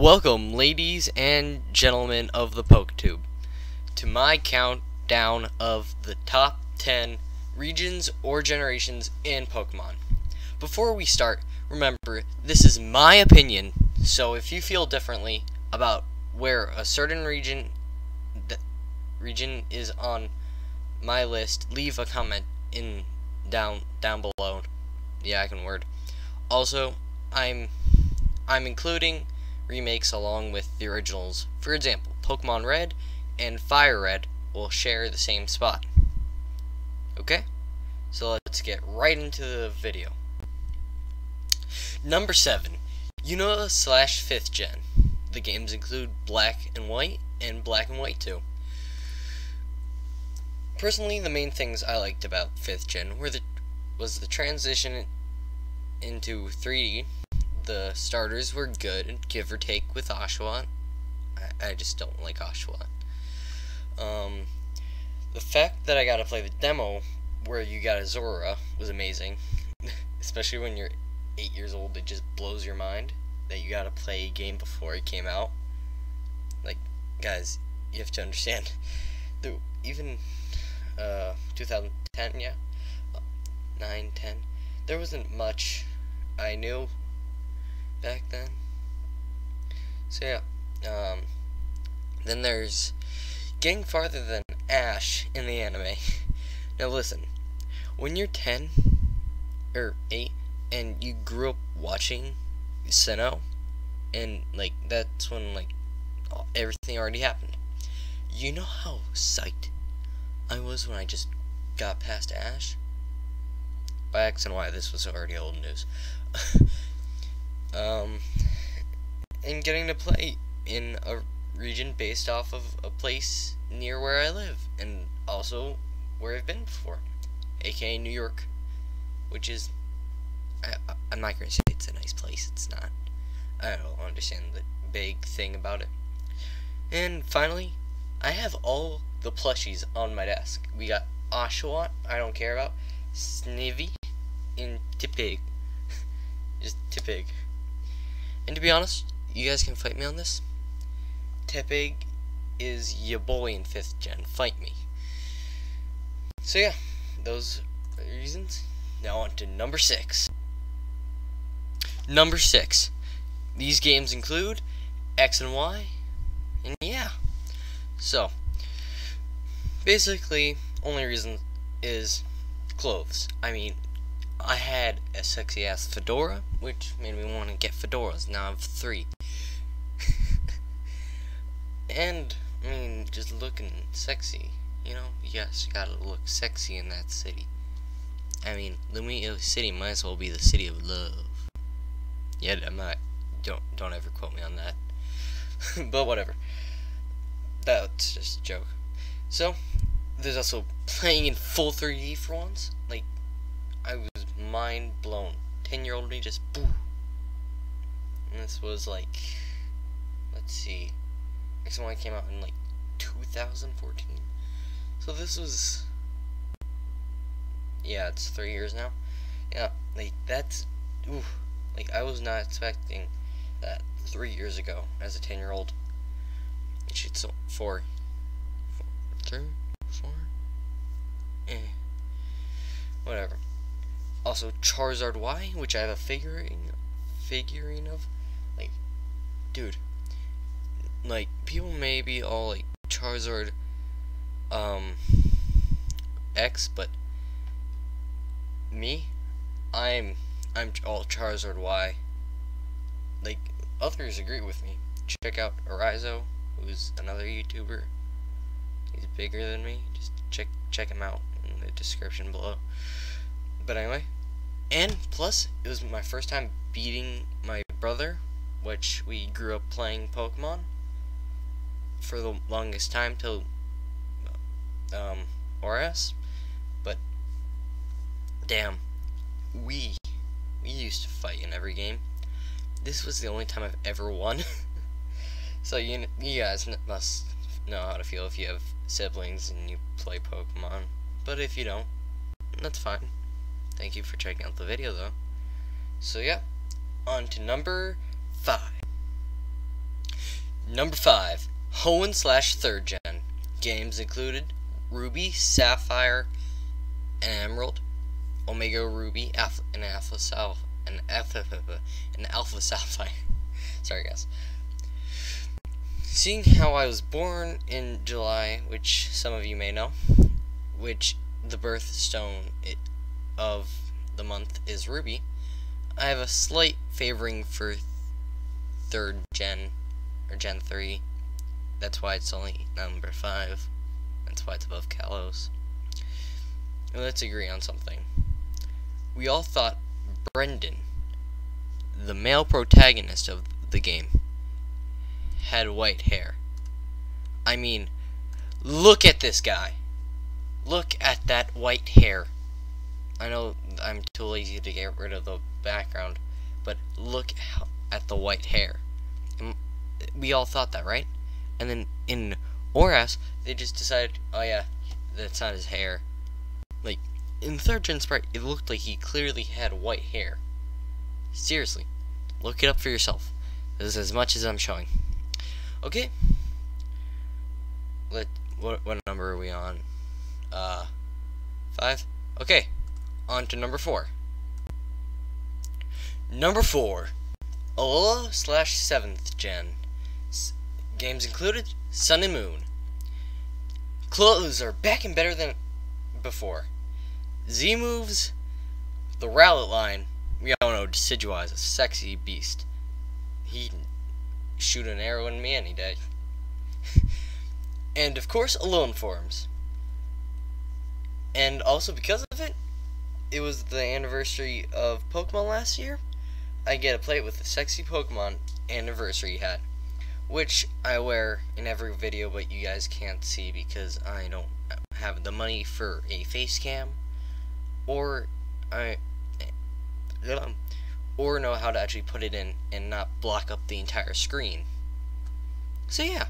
Welcome, ladies and gentlemen of the PokeTube, to my countdown of the top 10 regions or generations in Pokemon. Before we start, remember, this is my opinion, so if you feel differently about where a certain region is on my list, leave a comment down below. Yeah, I can word. Also, I'm including remakes along with the originals. For example, Pokemon Red and Fire Red will share the same spot. Okay? So let's get right into the video. Number 7. Unova / 5th Gen. The games include Black and White and Black and White 2. Personally, the main things I liked about 5th Gen was the transition into 3D. The starters were good, give or take, with Oshawott. I just don't like Oshawott. The fact that I got to play the demo where you got a Zora was amazing. Especially when you're 8 years old, it just blows your mind that you got to play a game before it came out. Like, guys, you have to understand. Even 2010, yeah, 9, 10, there wasn't much I knew back then. So yeah, then there's getting farther than Ash in the anime. Now listen, when you're 10 or 8 and you grew up watching Sinnoh, and like that's when like everything already happened. You know how psyched I was when I just got past Ash? By X and Y, this was already old news. And getting to play in a region based off of a place near where I live, and also where I've been before, aka New York, which is, I'm not gonna say it's a nice place, it's not. I don't understand the big thing about it. And finally, I have all the plushies on my desk. We got Oshawott, I don't care about, Snivy, and Tipig. Just Tipig. And to be honest, you guys can fight me on this. Tipig is your boy in 5th Gen. Fight me. So yeah, those are the reasons. Now on to number 6. Number 6. These games include X and Y, and yeah. So, basically, only reason is clothes. I mean, I had a sexy ass fedora, which made me want to get fedoras. Now I have 3. And, I mean, just looking sexy. You know, yes, you gotta look sexy in that city. I mean, Lumia City might as well be the city of love. Yeah, I'm not. Don't ever quote me on that. But whatever. That's just a joke. So, there's also playing in full 3D for once. Like, I was mind blown. 10-year-old me just boo. And this was like, let's see, X and Y came out in like 2014. So this was, yeah, it's 3 years now. Yeah, like that's, ooh, like I was not expecting that 3 years ago as a 10-year-old. It's 4, 3, 4, whatever. Also, Charizard Y, which I have a figurine of. Like, dude, like people may be all like Charizard X, but me, I'm all Charizard Y. Like, others agree with me. Check out Arizo, who's another YouTuber. He's bigger than me. Just check him out in the description below. But anyway, and plus, it was my first time beating my brother, which we grew up playing Pokemon for the longest time till ORAS. But damn, we used to fight in every game. This was the only time I've ever won. So you guys must know how to feel if you have siblings and you play Pokemon. But if you don't, that's fine. Thank you for checking out the video though. So yeah, on to number 5. Number 5, Hoenn slash 3rd Gen. Games included Ruby, Sapphire, and Emerald, Omega Ruby, and Alpha Sapphire. Sorry guys. Seeing how I was born in July, which some of you may know, which the birthstone of the month is Ruby, I have a slight favoring for 3rd Gen, or Gen 3. That's why it's only number 5. That's why it's above Kalos. And let's agree on something. We all thought Brendan, the male protagonist of the game, had white hair. I mean, look at this guy. Look at that white hair. I know I'm too lazy to get rid of the background, but look at the white hair. We all thought that, right? And then in ORAS, they just decided, oh yeah, that's not his hair. Like, in 3rd Gen Sprite, it looked like he clearly had white hair. Seriously, look it up for yourself. This is as much as I'm showing. Okay. What number are we on? 5? Okay. On to number 4. Number 4, Alola slash 7th Gen. Games included Sun and Moon. Clothes are back and better than before. Z moves, the Rowlet line. We all know Decidueye is a sexy beast. He can shoot an arrow in me any day. And of course, Alolan forms. And also because of it, it was the anniversary of Pokemon last year. I get to play with the sexy Pokemon anniversary hat, which I wear in every video, but you guys can't see because I don't have the money for a face cam, or know how to actually put it in and not block up the entire screen. So yeah.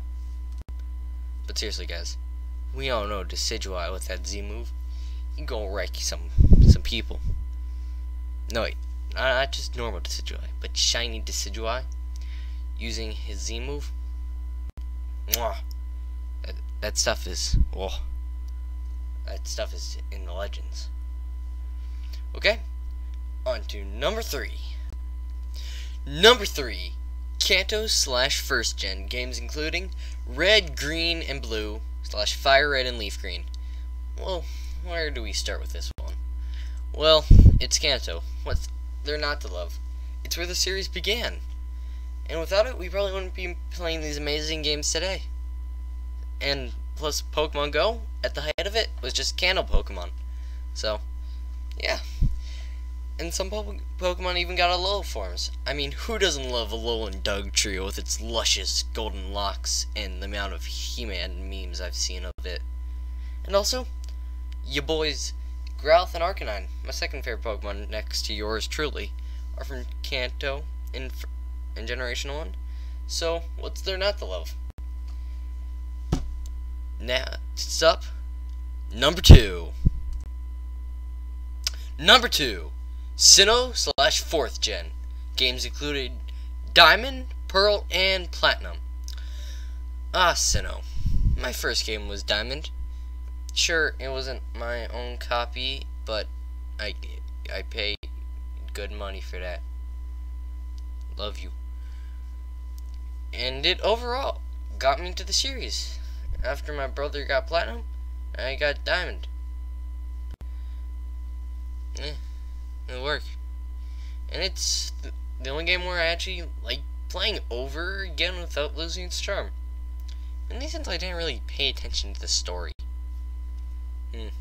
But seriously guys, we all know Decidueye with that Z move, you gonna wreck some people. No wait, not just normal Decidueye, but shiny Decidueye using his Z move. Mwah. That stuff is, oh, that stuff is in the legends. Okay, on to number 3. Number 3, Kanto slash 1st Gen. Games including Red, Green, and Blue slash Fire Red and Leaf Green. Well, where do we start with this one? Well, it's Kanto. What's there not to love? It's where the series began. And without it, we probably wouldn't be playing these amazing games today. And plus, Pokemon Go, at the height of it, was just Kanto Pokemon. So, yeah. And some Pokemon even got Alola forms. I mean, who doesn't love Alolan Dugtrio with its luscious golden locks and the amount of He-Man memes I've seen of it? And also, your boys Growlithe and Arcanine, my second favorite Pokemon next to yours truly, are from Kanto in Generation 1. So, what's there not to love? Next up, number 2. Number 2, Sinnoh slash 4th Gen. Games included Diamond, Pearl, and Platinum. Ah, Sinnoh. My first game was Diamond. Sure, it wasn't my own copy, but I paid good money for that. Love you. And it overall got me into the series. After my brother got Platinum, I got Diamond. It'll work. And it's the only game where I actually like playing over again without losing its charm. Mainly since I didn't really pay attention to the story. Maybe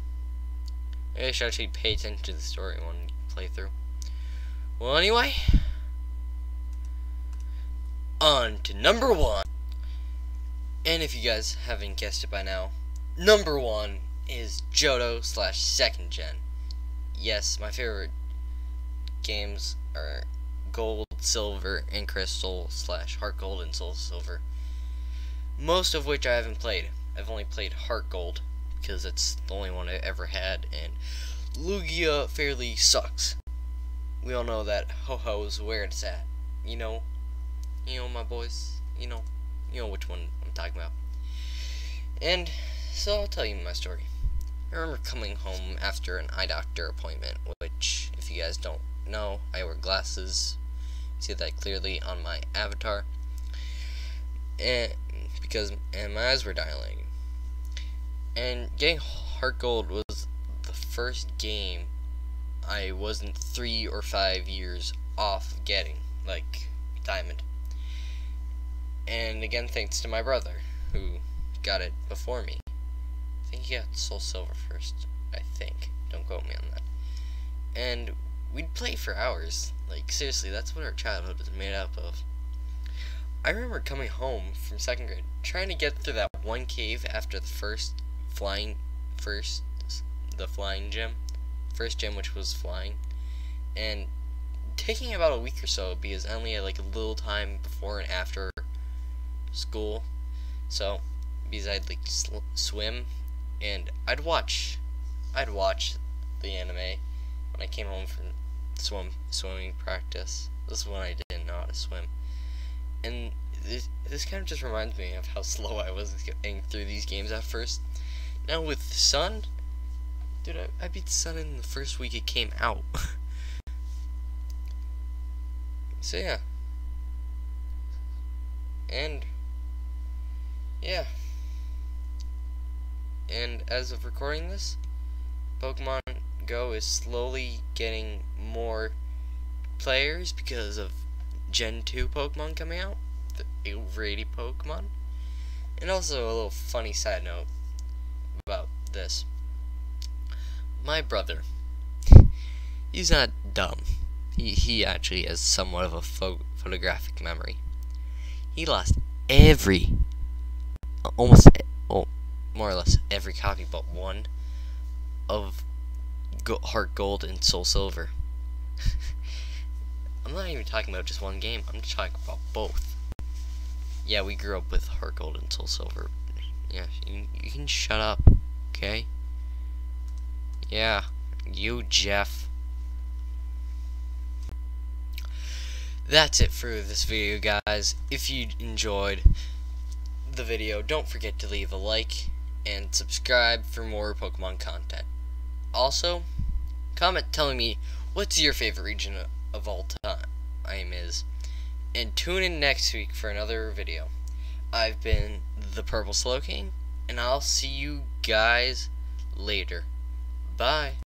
I should actually pay attention to the story one playthrough. Well, anyway, on to number 1. And if you guys haven't guessed it by now, number 1 is Johto slash 2nd Gen. Yes, my favorite games are Gold, Silver, and Crystal slash Heart Gold and Soul Silver. Most of which I haven't played. I've only played Heart Gold because it's the only one I ever had, and Lugia fairly sucks. We all know that Ho-Ho's where it's at. You know my boys, you know. you know which one I'm talking about. And so I'll tell you my story. I remember coming home after an eye doctor appointment, which, if you guys don't know, I wear glasses. You see that clearly on my avatar. And my eyes were dilating. And getting Heart Gold was the first game I wasn't 3 or 5 years off of getting, like Diamond. And again, thanks to my brother, who got it before me. I think he got Soul Silver first, I think. Don't quote me on that. And we'd play for hours. Like, seriously, that's what our childhood was made up of. I remember coming home from 2nd grade, trying to get through that one cave after the flying gym. First gym, which was flying. And taking about a week or so, because I only had like a little time before and after school. So, because I'd like swim, and I'd watch the anime when I came home from swimming practice. This is when I didn't know how to swim. And this kind of just reminds me of how slow I was getting through these games at first. Now with Sun, dude, I beat Sun in the first week it came out. So yeah. And yeah. And as of recording this, Pokemon Go is slowly getting more players because of Gen 2 Pokemon coming out, the over 80 Pokemon. And also a little funny side note about this. My brother, he's not dumb. He actually has somewhat of a photographic memory. He lost more or less every copy but one of Heart Gold and Soul Silver. I'm not even talking about just one game, I'm just talking about both. Yeah, we grew up with Heart Gold and Soul Silver. Yeah, you can shut up, okay? Yeah, you, Jeff. That's it for this video, guys. If you enjoyed the video, don't forget to leave a like and subscribe for more Pokemon content. Also, comment telling me what's your favorite region of all time is. And tune in next week for another video. I've been the Purple Slowking, and I'll see you guys later. Bye.